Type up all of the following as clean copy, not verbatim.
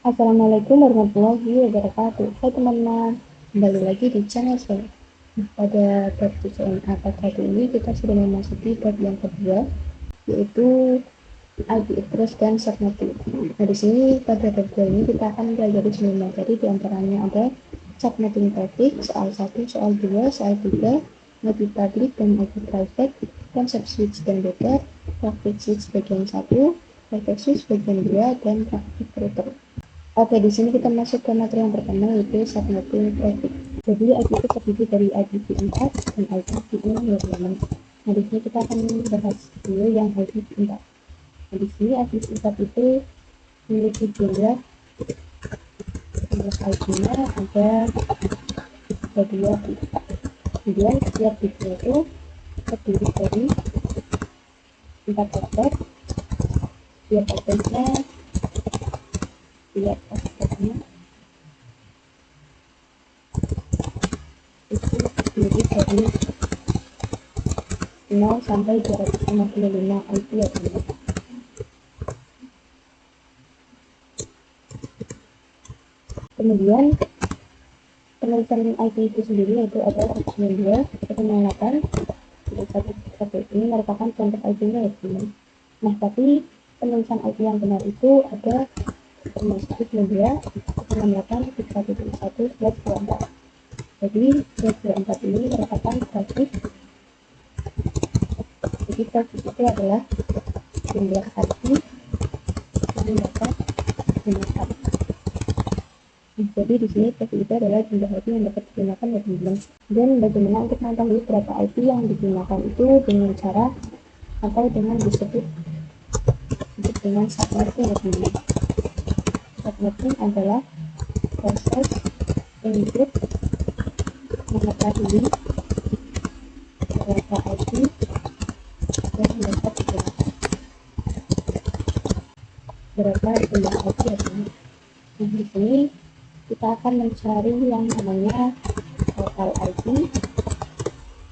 Assalamualaikum warahmatullahi wabarakatuh. Hai teman-teman, kembali lagi di channel saya. Pada bab tujuan abad kali ini kita sudah memasuki bab yang kedua, yaitu IP address dan subnetting. Nah, di sini pada bab ini kita akan belajar semua materi, diantaranya ada subnetting traffic, soal 1, soal 2, soal 3, IP public dan IP private, konsep switch dan router, traffic switch bagian 1, traffic switch bagian 2, dan traffic router. Oke, di sini kita masuk ke materi yang pertama, yaitu subnetting traffic. Jadi IP itu terdiri dari IPv4 dan IPv6 ya teman-teman. Nah, di sini kita akan bahas dulu yang IPv4. Nah, di sini IPv4 itu memiliki jumlah IP-nya ada dua bit. Kemudian setiap bitnya itu terdiri dari 4 oktet. Setiap oktetnya itu terdiri dari 0 sampai 255 IP ya teman. Kemudian penulisan IP itu sendiri yaitu ada 192, 108, 1 ini merupakan contoh IP-nya ya teman. Nah, tapi penulisan IP yang benar itu ada 192, 168, 1.1/24. Jadi 24 ini merupakan traffic. Jadi traffic itu adalah jumlah IP yang dapat digunakan. Jadi di sini traffic itu adalah jumlah IP yang dapat digunakan ya teman-teman. Dan bagaimana untuk mengetahui berapa IP yang digunakan itu dengan cara atau dengan disebut dengan subnetting ya teman-teman. Subnetting adalah proses untuk mengetahui berapa IP yang dapat digunakan, berapa jumlah IP ya teman-teman. Nah, di sini kita akan mencari yang namanya total IP,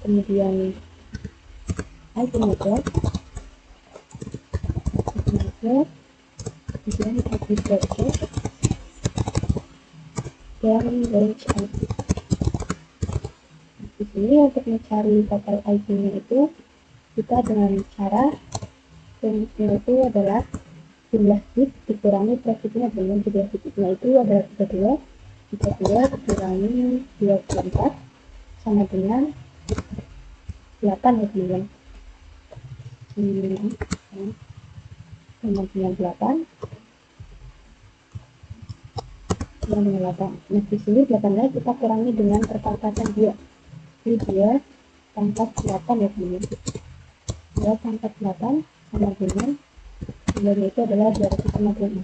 kemudian IP network, kemudian IP broadcast, dan range IP. Di sini untuk mencari total IP-nya itu kita dengan cara range-nya itu adalah jumlah bit dikurangi trafficnya dengan jumlah bitnya itu adalah 32 dikurangi 24 sama dengan 8 ya teman-teman. Sama dengan 8 sama dengan 8. Nah, di sini 8-nya kita kurangi dengan perpangkatan 2. Ini 2 pangkat 8 ya teman-teman. 2 pangkat 8 sama dengan jumlahnya itu adalah 256.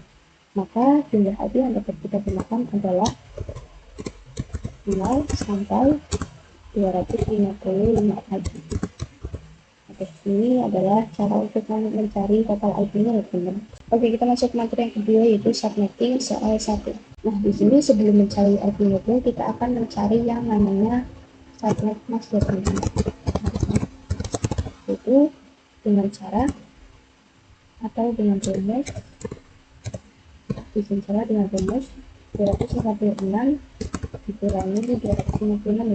Maka jumlah IP yang dapat kita gunakan adalah 0 sampai 255 IP. Oke, ini adalah cara untuk mencari total IP-nya ya teman-teman. Oke, kita masuk materi yang kedua, yaitu subnetting soal 1. Nah, di sini sebelum mencari IP-nya pun kita akan mencari yang namanya subnet mask ya teman-teman. Itu dengan cara atau dengan rumus, bikin cara dengan rumus 256 dikurangi 256 ya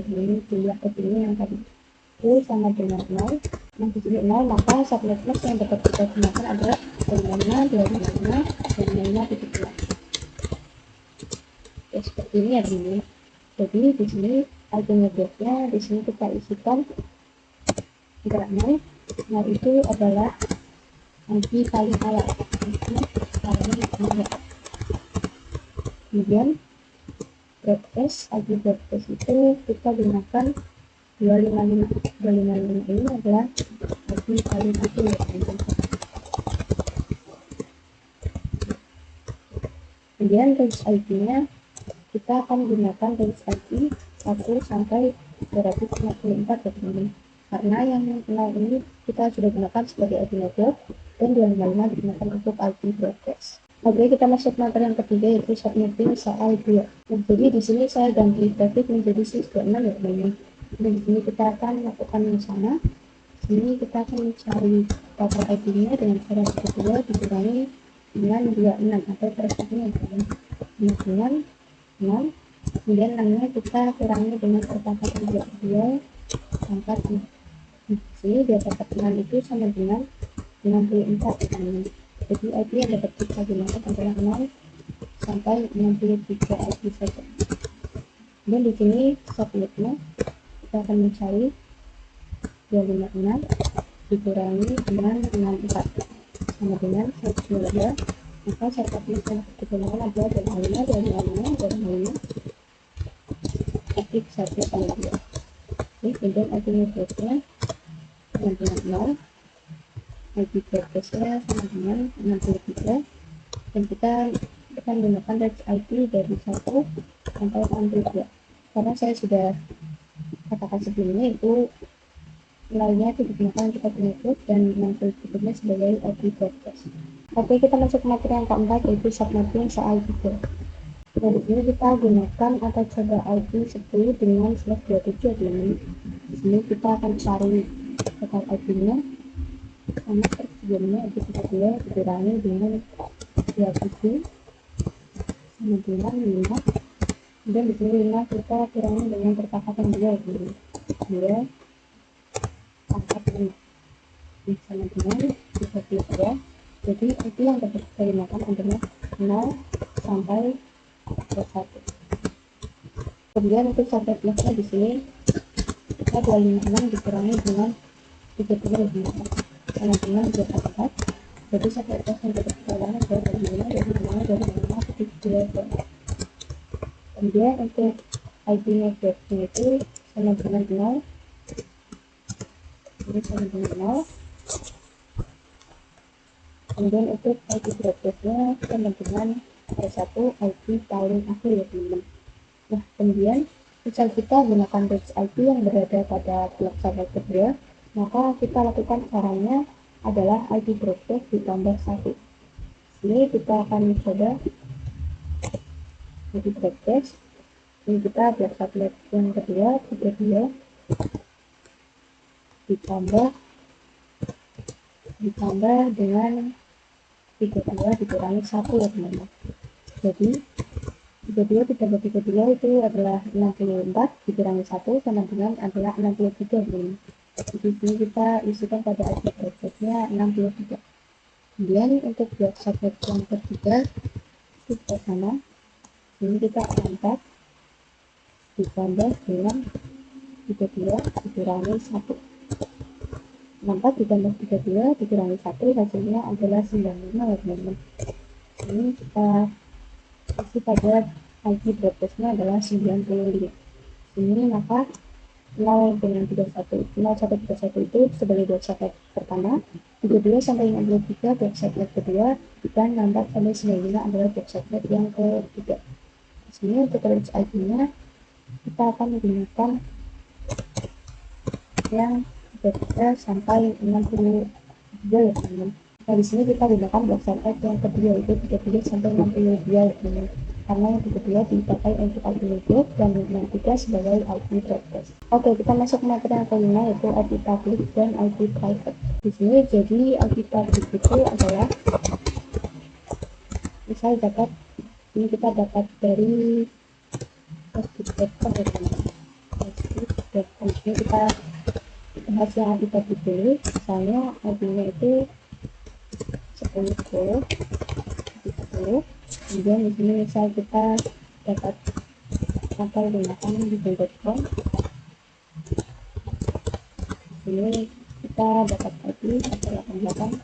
teman-teman, jumlah IP-nya yang tadi itu sama dengan 0. Nah, di sini 0, maka subnet mask yang dapat kita gunakan adalah 255 dan 5.2. Ya, seperti ini ya teman-teman. Jadi di sini IP networknya di sini kita isikan tidak 0 itu adalah IP paling awal, IP paling awal. Kemudian broadcast, IP broadcast itu kita gunakan 255 ini adalah IP paling akhir ya teman-teman. Kemudian range IP-nya kita akan gunakan range IP 1 sampai 254 ya teman-teman. Karena yang 0 ini kita sudah gunakan sebagai IP network dan 255 digunakan untuk IP broadcast. Oke, kita masuk materi yang ketiga, yaitu subnetting soal 2. Nah, jadi di sini saya ganti traffic menjadi 626 ya teman-teman. Dan di sini kita akan melakukan yang sama. Di sini kita akan mencari total IP-nya dengan cara kedua dikurangi dengan 26 atau trafficnya ya teman-teman. dengan 6, kemudian 6 kita kurangi dengan perpakatan kedua angka 7. Sini dia dapat 6 itu sama dengan 64 teman-teman. Jadi IP yang dapat kita gunakan adalah 0 sampai 63 IP saja. Dan di sini subnetnya kita akan mencari 256 dikurangi dengan 64 sama dengan 102. Maka subnetnya yang digunakan adalah 255 aktif 1 sama 2. Kemudian IP networknya sama dengan 0, IP broadcastnya sama dengan 63, dan kita akan menggunakan range IP dari 1 sampai 62. Karena saya sudah katakan sebelumnya itu nilainya itu digunakan untuk IP network dan 63 sebagai IP broadcast. Oke, kita masuk ke materi yang keempat, yaitu submapping soal 3. Nah, di sini kita gunakan atau coba IP 10 dengan slash 27 teman-teman. Di sini kita akan cari total IP-nya sama seperti sebelumnya, IP 32 dikurangi dengan 27 sama dengan 5. Kemudian di sini 5 kita kurangi dengan perpakatan 2 dulu. 2 pangkat 5 sama dengan 33. Jadi IP yang dapat kita gunakan adalah 0 sampai 1. Kemudian untuk subnet plusnya di sini kita 256 dikurangi dengan 33 sama dengan 34. Jadi subnet plus yang dapat kita gunakan adalah 2. Kemudian untuk IP networknya itu sama dengan 0, ini sama dengan 0. Kemudian untuk IP broadcastnya sama dengan satu IP paling akhir ya teman-teman. Nah, kemudian misal kita gunakan range IP yang berada pada blok subnet kedua, maka kita lakukan caranya adalah IP broadcast ditambah 1. Ini kita akan mencoba IP broadcast. Ini kita blok subnet yang kedua 32 ditambah dengan 32 dikurangi 1 ya teman-teman. Jadi 32 ditambah 32 itu adalah 64 dikurangi 1 sama dengan adalah 63 teman-teman. Di sini kita isikan pada IP broadcastnya 63. Kemudian untuk blok subnet yang ketiga kita sama, ini kita 4 ditambah dengan 32 dikurangi 1. 64 ditambah 32 dikurangi 1 hasilnya adalah 95 ya teman-teman. Ini kita isi pada IP broadcastnya adalah 95. Ini maka 0 dengan 0131 itu sebagai blok subnet pertama, 32 sampai 63 blok subnet kedua, dan 64 sampai 95 adalah blok subnet yang ketiga. Di sini untuk range IP-nya kita akan menggunakan yang 33 sampai 63 ya teman-teman. Nah, di sini kita gunakan blok subnet yang kedua itu 33 sampai 62 ya teman-teman. Karena yang kedua dipakai untuk IP network dan yang ketiga sebagai IP broadcast. Oke, kita masuk ke materi yang kelima, yaitu IP public dan IP private. Di sini jadi IP public itu adalah misal ini kita dapat dari facebook.com ya teman-teman. Facebook.com ini kita bahas yang IP public dulu. Misalnya IP-nya itu 10. Kemudian di sini misal kita dapat atau gunakan google.com. Ini kita dapat IP 188.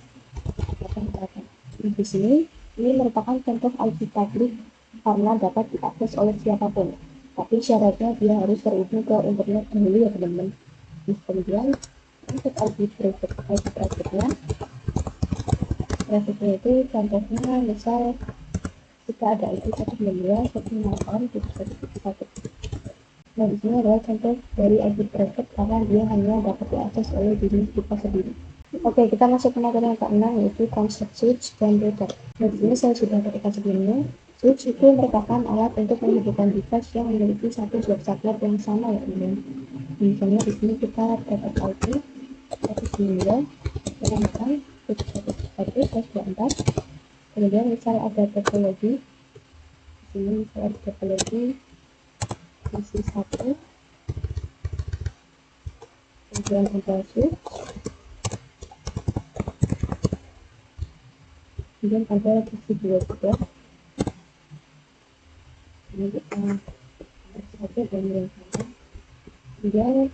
Di sini ini merupakan contoh IP public karena dapat diakses oleh siapapun. Tapi syaratnya dia harus terhubung ke internet dulu ya teman-teman. Kemudian untuk IP private-nya itu contohnya misal kita ada IP 192 168 Nah, di sini adalah contoh dari IP private karena dia hanya dapat diakses oleh diri kita sendiri. Oke, kita masuk ke materi yang ke-6, yaitu konsep switch dan router. Nah, di sini saya sudah katakan sebelumnya, switch itu merupakan alat untuk menghubungkan device yang memiliki satu blok subnet yang sama ya teman-teman. Misalnya di sini kita dapat IP 192 dengan 1 kemudian misal ada topologi Sini saya double lagi PC 1, kemudian ada switch, kemudian ada PC 2 juga. Ini kita saja dan yang sama. Kemudian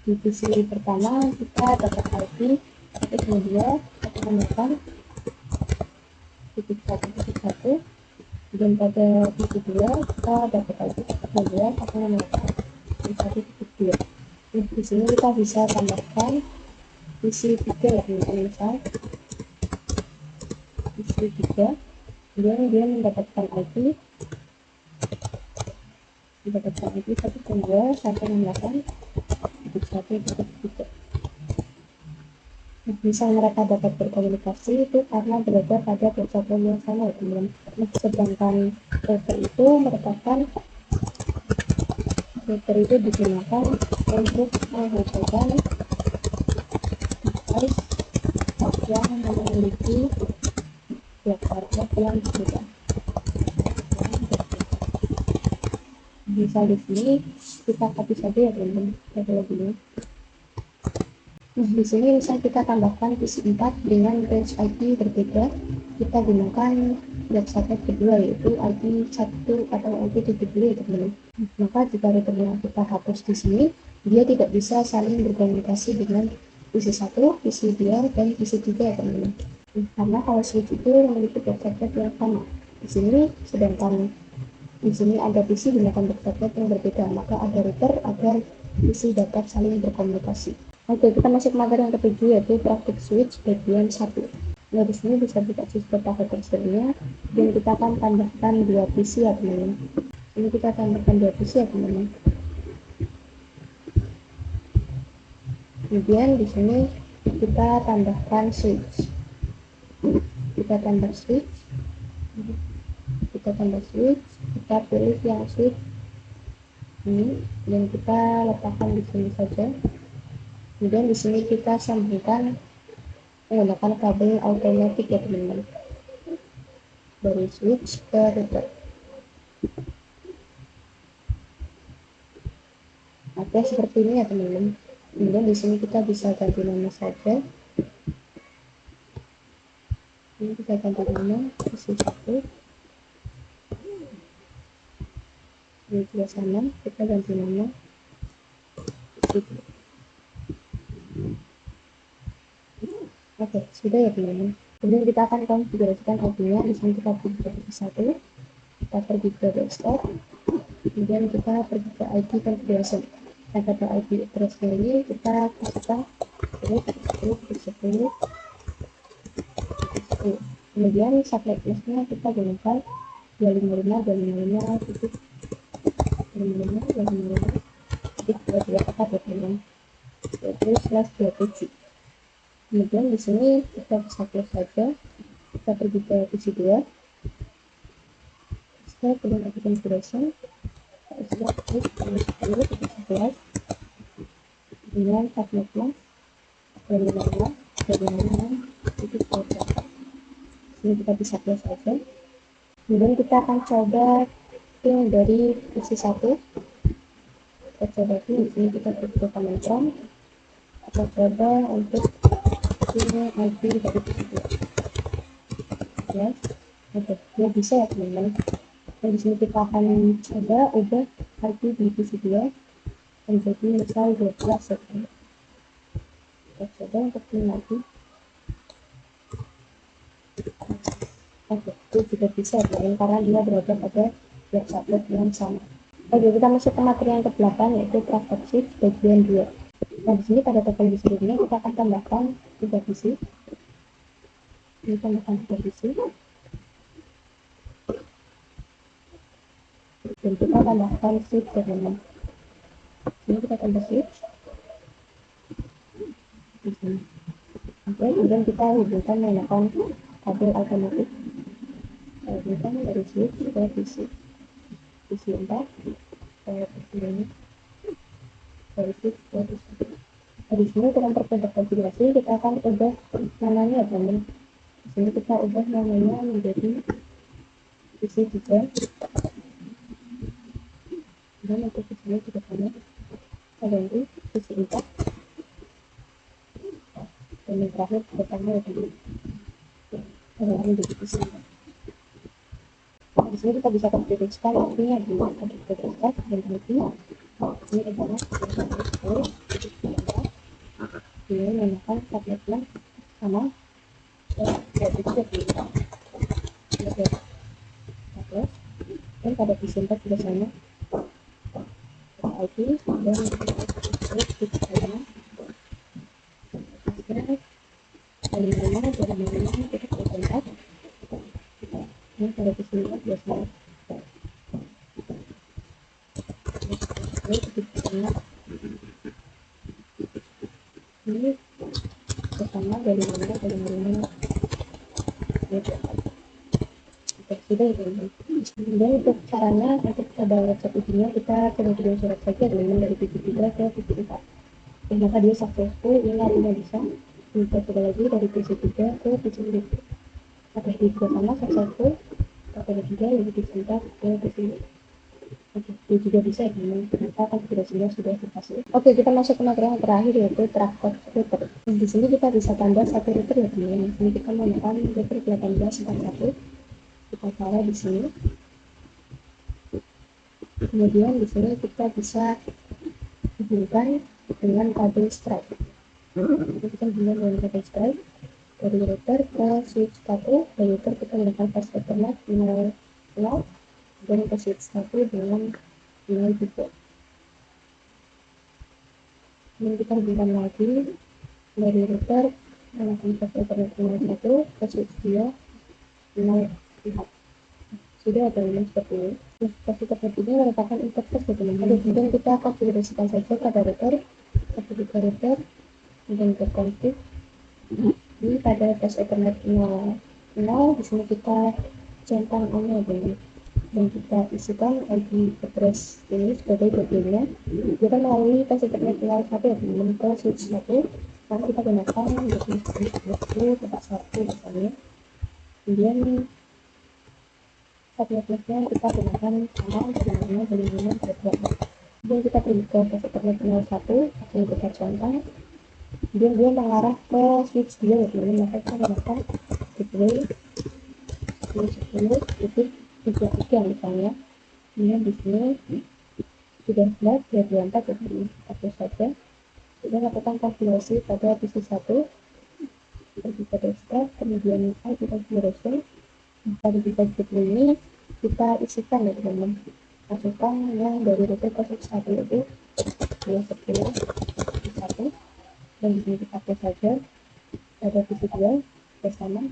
di PC pertama kita dapat IP kemudian kita tambahkan titik 1, dan pada titik 2 kita dapat IP kemudian kita tambahkan titik 1, 2. Di sini kita bisa tambahkan PC 3 ya teman-teman, misal PC 3, kemudian dia mendapatkan IP 1,2 sampai 18 titik 1 titik 3. Bisa mereka dapat berkomunikasi itu karena berada pada protokol yang sama ya teman-teman. Sedangkan router itu digunakan untuk menghubungkan device yang memiliki network yang berbeda. Bisa di sini kita copy saja ya teman-teman teknologinya. Di sini bisa kita tambahkan PC 4 dengan range IP berbeda. Kita gunakan subnet kedua yaitu IP 1 atau IP 70 ya teman-teman. Maka jika routernya kita hapus di sini, dia tidak bisa saling berkomunikasi dengan PC 1, PC 2, dan PC 3 ya teman-teman. Karena kalau switch itu memiliki subnet yang sama. Di sini ada PC gunakan subnet yang berbeda, maka ada router agar PC dapat saling berkomunikasi. Oke, kita masuk materi yang ketujuh yaitu praktik switch bagian 1. Nah, di sini bisa kita sistem pakai teksturnya dan kita akan tambahkan 2 PC ya teman-teman. Ini kita tambahkan 2 PC ya teman-teman. Kemudian di sini kita tambahkan switch. Kita tambah switch. Kita pilih yang switch ini dan kita letakkan di sini saja. Kemudian di sini kita sambungkan menggunakan kabel automatik ya teman-teman dari switch ke router. Oke, seperti ini ya teman-teman. Kemudian di sini kita bisa ganti nama saja. Ini kita ganti nama PC 1. Ini juga sama, kita ganti nama PC 2. Oke, sudah ya teman-teman. Kemudian kita akan konfigurasikan IP-nya. Di sini kita pergi ke PC 1, kita pergi ke desktop, kemudian kita pergi ke IP configuration. Nah, pada IP address ini kita kasihkan 10.10.10. Kemudian subnet mask-nya kita gunakan 255.255.255.255.22 ya teman-teman, yaitu /27. Kemudian di sini kita bisa close saja. Kita pergi ke PC 2, kemudian IP configuration, dengan subnet mask 255.255.254. Ini kita bisa close saja. Kemudian kita akan coba ping dari PC 1. Kita coba ping di sini, kita buka command prompt. Kita coba untuk ping IP dari PC 2. Ya, oke, dia bisa ya teman-teman. Dan di sini kita akan coba ubah IP di PC 2 menjadi misal 12 ya. Kita coba untuk ping lagi. Oke, itu juga bisa ya, karena dia berada pada web subnet yang sama. Oke, kita masuk ke materi yang ke-8 yaitu praktek switch bagian 2. Nah, di sini pada topologi sebelumnya kita akan tambahkan 3 PC. Ini tambahkan 3 PC. Dan kita tambahkan switch ke dalam. Ini kita tambah switch. Di sini. Oke, kemudian kita hubungkan menggunakan kabel alternatif. Hubungkan dari switch ke PC 4 ke PC ini. Dari switch ke PC. Di sini untuk mempermudah konfigurasi kita akan ubah namanya ya teman-teman. Di sini kita ubah namanya menjadi isi 3, dan untuk isinya juga sama, kita ganti isi 4, dan yang terakhir kita tambah lagi, ada di isi 4. Nah, di sini kita bisa konfigurasikan artinya di konfigurasikan dan nanti ini adalah ini menggunakan tabletnya sama dan pada disimpan juga sama ID dan ini pada disimpan biasanya ini bersama dari mana sudah ya teman-teman. Dan untuk caranya untuk pada website isinya kita kirim surat saja teman-teman dari PC3 ke PC4. Maka dia successful, ini artinya bisa kita coba lagi dari PC3 ke PC4. Oke, juga sama successful, pakai juga lebih PC4 ke PC4. Oke, itu juga bisa ya teman-teman. Ternyata konfigurasinya sudah dikasih. Oke, kita masuk ke materi yang terakhir yaitu tracker router. Di sini kita bisa tambah satu router ya teman-teman. Di sini kita menggunakan router 1841. Kita taruh di sini. Kemudian di sini kita bisa hubungkan dengan kabel stripe. Kita hubungkan dengan kabel stripe dari router ke switch 1. Dari router kita menggunakan fast ethernet 0 dan ke switch 1 dengan 0 juga. Kemudian kita hubungkan lagi dari router menggunakan fast ethernet 01 ke switch 2 0. Sudah ada yang seperti ini. Kasih ini merupakan interface ya teman-teman. Kemudian kita konfigurasikan saja pada router, kemudian ke config. Ini pada fast ethernet 0 di sini kita centang ini ya, dan kita isikan ID address ini sebagai domainnya. Kita melalui fast ethernet 01 ya teman-teman ke switch 1. Lalu kita gunakan domain tempat 1 misalnya. Kemudian tabletnya kita gunakan sama dengan belinya tablet. Kemudian kita pergi ke fast ethernet 01, ini kita contoh. Kemudian dia mengarah ke switch 2 ya teman-teman. Maka kita gunakan gateway switch 10.33 misalnya. Kemudian di sini sudah flat ya 24 ya teman-teman. Hapus saja. Kita lakukan konfigurasi pada PC 1. Pergi ke desktop, kemudian ID configuration. Pada device ini kita isikan ya teman-teman, masukkan yang dari router ke switch 1 itu 210.1, dan di sini kita pakai saja pada PC2 bersama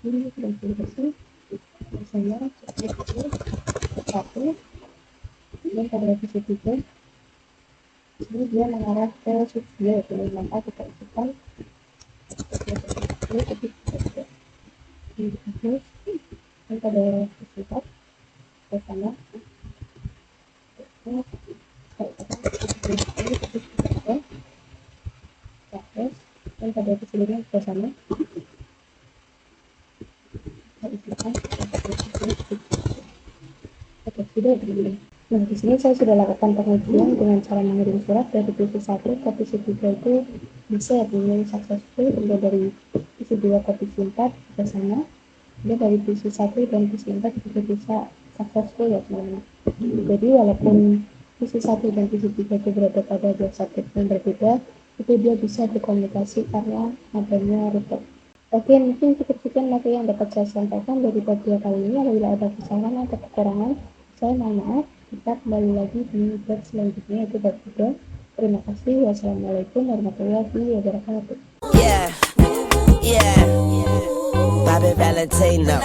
ini konfigurasi bersama switch 1, dan pada PC3 ini dia mengarah ke switch 2 ya teman-teman. Maka kita isikan dan pada sifat bersama dan pada keseluruhan bersama oke, sudah teman-teman. Nah, di sini saya sudah lakukan pengujian dengan cara mengirim surat dari PC1 ke PC3 itu bisa ya teman-teman, successful. Kemudian dari PC2 ke PC4 bersama, dan dari PC1 dan PC4 juga bisa successful ya teman-teman. Jadi walaupun PC1 dan PC3 itu berada pada dua satelit yang berbeda, itu dia bisa berkomunikasi karena adanya router. Oke, mungkin cukup sekian materi yang dapat saya sampaikan dari video kali ini. Apabila ada kesalahan atau kekurangan, saya mohon maaf. Kita kembali lagi di blog selanjutnya, yaitu bab 3. Terima kasih. Wassalamualaikum warahmatullahi wabarakatuh. Yeah, Bobby Valentino.